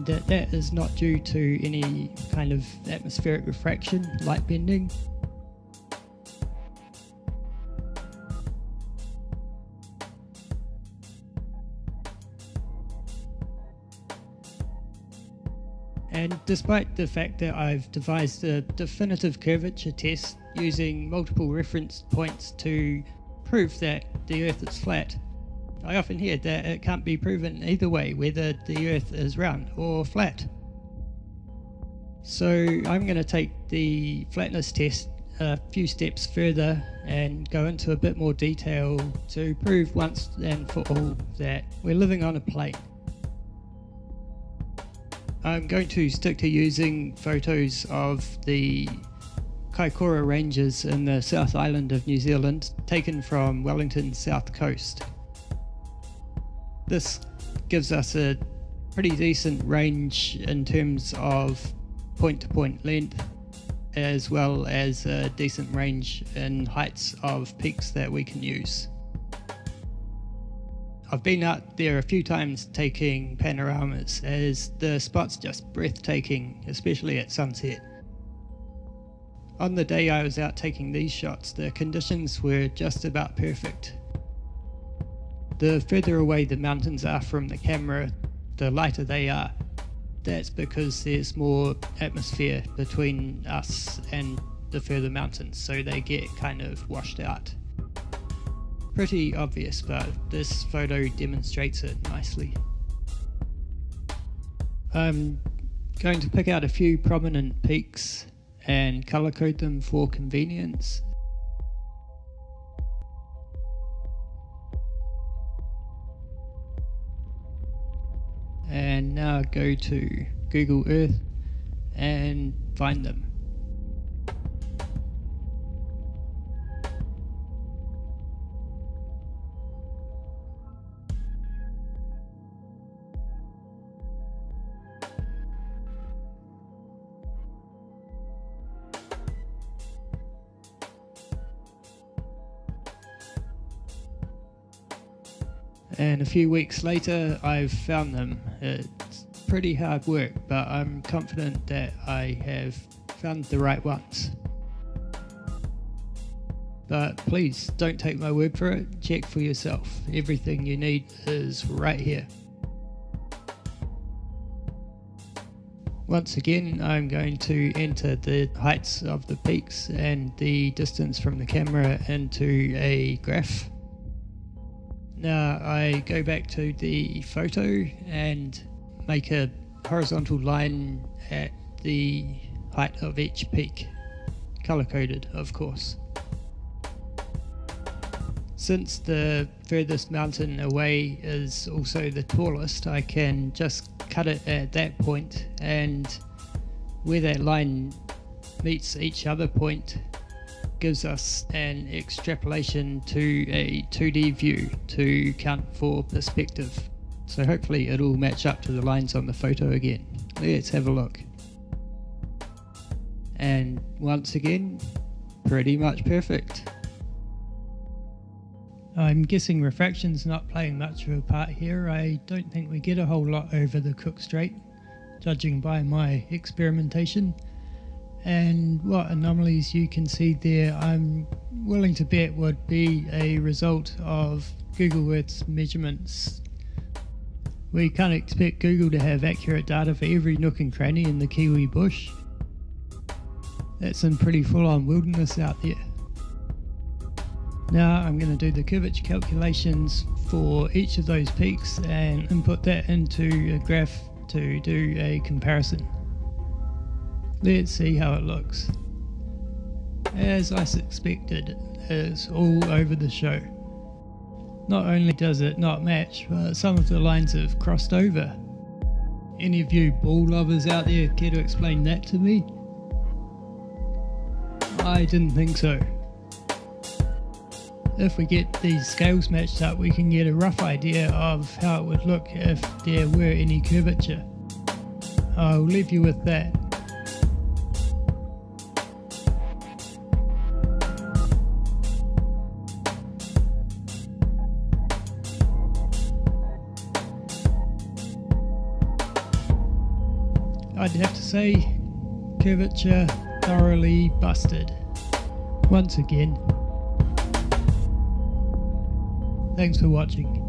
find that that is not due to any kind of atmospheric refraction, light bending. And despite the fact that I've devised a definitive curvature test using multiple reference points to prove that the Earth is flat, I often hear that it can't be proven either way, whether the Earth is round or flat. So I'm going to take the flatness test a few steps further and go into a bit more detail to prove once and for all that we're living on a plane. I'm going to stick to using photos of the Kaikoura Ranges in the South Island of New Zealand, taken from Wellington's south coast. This gives us a pretty decent range in terms of point-to-point length, as well as a decent range in heights of peaks that we can use. I've been out there a few times taking panoramas, as the spot's just breathtaking, especially at sunset. On the day I was out taking these shots, the conditions were just about perfect. The further away the mountains are from the camera, the lighter they are. That's because there's more atmosphere between us and the further mountains, so they get kind of washed out. Pretty obvious, but this photo demonstrates it nicely. I'm going to pick out a few prominent peaks and color code them for convenience. And now go to Google Earth and find them. And a few weeks later I've found them. It's pretty hard work, but I'm confident that I have found the right ones. But please don't take my word for it, check for yourself. Everything you need is right here. Once again, I'm going to enter the heights of the peaks and the distance from the camera into a graph. Now I go back to the photo and make a horizontal line at the height of each peak, color coded of course. Since the furthest mountain away is also the tallest, I can just cut it at that point, and where that line meets each other point gives us an extrapolation to a 2D view to count for perspective. So hopefully it'll match up to the lines on the photo again. Let's have a look. And once again, pretty much perfect. I'm guessing refraction's not playing much of a part here. I don't think we get a whole lot over the Cook Strait, judging by my experimentation. And what anomalies you can see there, I'm willing to bet would be a result of Google Earth's measurements. We can't expect Google to have accurate data for every nook and cranny in the Kiwi bush. That's some pretty full-on wilderness out there. Now I'm going to do the curvature calculations for each of those peaks and input that into a graph to do a comparison. Let's see how it looks. As I suspected, it's all over the show. Not only does it not match, but some of the lines have crossed over. Any of you ball lovers out there care to explain that to me? I didn't think so. If we get these scales matched up, we can get a rough idea of how it would look if there were any curvature. I'll leave you with that. I'd have to say curvature thoroughly busted. Once again. Thanks for watching.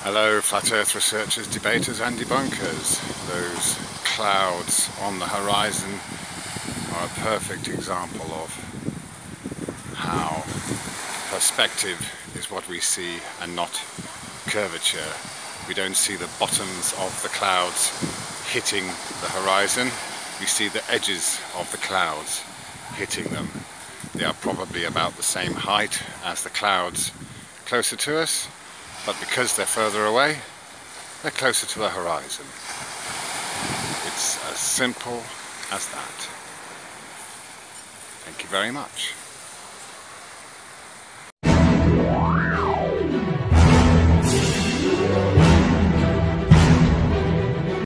Hello Flat Earth researchers, debaters and debunkers. Those clouds on the horizon are a perfect example of how perspective is what we see and not curvature. We don't see the bottoms of the clouds hitting the horizon, we see the edges of the clouds hitting them. They are probably about the same height as the clouds closer to us, but because they're further away, they're closer to the horizon. It's as simple as that. Thank you very much.